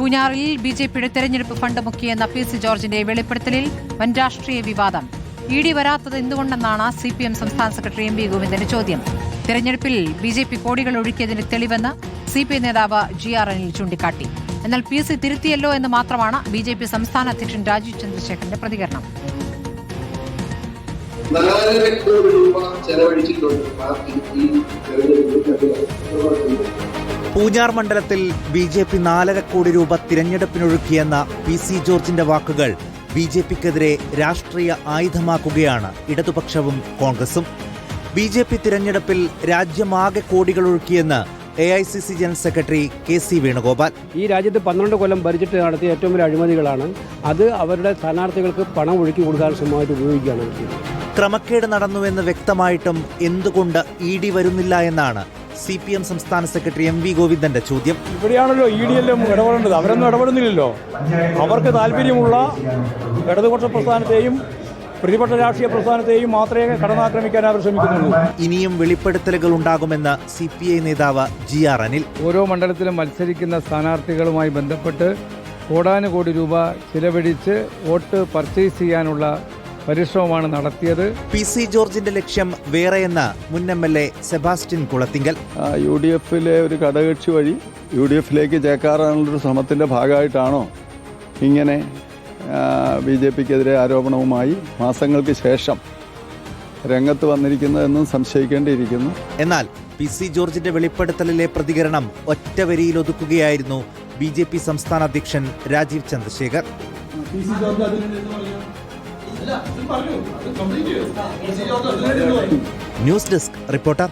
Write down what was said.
പൂഞ്ഞാറിൽ ബിജെപിയുടെ തെരഞ്ഞെടുപ്പ് fund മുക്കിയെന്ന PC. ജോർജിന്റെ വെളിപ്പെടുത്തലിൽ വൻ രാഷ്ട്രീയ വിവാദം. ഇഡി വരാത്തത് എന്തുകൊണ്ടെന്നാണ് CPM സംസ്ഥാന സെക്രട്ടറി എം.വി. ഗോവിന്ദന്റെ ചോദ്യം. തെരഞ്ഞെടുപ്പിൽ ബിജെപി കോടികൾ ഒഴുക്കിയതിന് തെളിവെന്ന് CPI നേതാവ് GR അനിൽ ചൂണ്ടിക്കാട്ടി. എന്നാൽ പി.സി. തിരുത്തിയല്ലോ എന്ന് മാത്രമാണ് ബിജെപി സംസ്ഥാന അധ്യക്ഷൻ രാജീവ് ചന്ദ്രശേഖരന്റെ പ്രതികരണം. പൂഞ്ഞാർ മണ്ഡലത്തിൽ ബിജെപി 4.5 കോടി രൂപ തിരഞ്ഞെടുപ്പിനൊഴുക്കിയെന്ന പി.സി. ജോർജിന്റെ വാക്കുകൾ ബിജെപിക്കെതിരെ രാഷ്ട്രീയ ആയുധമാക്കുകയാണ് ഇടതുപക്ഷവും കോൺഗ്രസും. ബിജെപി തിരഞ്ഞെടുപ്പിൽ രാജ്യമാകെ കോടികൾ ഒഴുക്കിയെന്ന് AICC general secretary KC Venugopal. ഈ രാജ്യത്ത് 12 കൊല്ലം ഭരിച്ചിട്ട് നടത്തിയ ഏറ്റവും വലിയ അഴിമതികളാണ്. അത് അവരുടെ സ്ഥാനാർത്ഥികൾക്ക് പണം ഒഴുക്കി കൊടുക്കാൻ ശ്രമമായിട്ട് ഉപയോഗിക്കുകയാണ്. ക്രമക്കേട് നടന്നുവെന്ന് വ്യക്തമായിട്ടും എന്തുകൊണ്ട് ED വരുന്നില്ല എന്നാണ് CPM സംസ്ഥാന സെക്രട്ടറി M.V. ഗോവിന്ദന്റെ ചോദ്യം. ഇവിടെയാണല്ലോ ED എല്ലാം ഇടപെടേണ്ടത്. അവരൊന്നും ഇടപെടുന്നില്ലല്ലോ. അവർക്ക് താല്പര്യമുള്ള ഇടതുപക്ഷ പ്രസ്ഥാനത്തെയും പ്രതിപക്ഷ രാഷ്ട്രീയ പ്രസ്ഥാനത്തെയും മാത്രമേ കടന്നാക്രമിക്കാൻ അവർ ശ്രമിക്കുന്നുള്ളൂ. ഇനിയും വെളിപ്പെടുത്തലുകൾ ഉണ്ടാകുമെന്ന് CPI നേതാവ് GR അനിൽ. ഓരോ മണ്ഡലത്തിലും മത്സരിക്കുന്ന സ്ഥാനാർത്ഥികളുമായി ബന്ധപ്പെട്ട് കോടാനുകോടി രൂപ ചിലവഴിച്ച് വോട്ട് പർച്ചേസ് ചെയ്യാനുള്ള പരിശ്രമമാണ് നടത്തിയത്. പി.സി. ജോർജിന്റെ ലക്ഷ്യം വേറെയെന്ന് മുൻ MLA സെബാസ്റ്റ്യൻ കുളത്തിങ്കൽ. UDFിലെ ഒരു ഘടകകക്ഷി വഴി UDFിലേക്ക് ചേക്കാറാനുള്ളൊരു ശ്രമത്തിന്റെ ഭാഗമായിട്ടാണോ ഇങ്ങനെ BJPക്കെതിരെ ആരോപണവുമായി മാസങ്ങൾക്ക് ശേഷം രംഗത്ത് വന്നിരിക്കുന്നതെന്നും സംശയിക്കേണ്ടിയിരിക്കുന്നു. എന്നാൽ പി.സി. ജോർജിന്റെ വെളിപ്പെടുത്തലിലെ പ്രതികരണം ഒറ്റ വരിയിൽ ഒതുക്കുകയായിരുന്നു BJP സംസ്ഥാന അധ്യക്ഷൻ Rajeev Chandrasekhar. News desk reporter.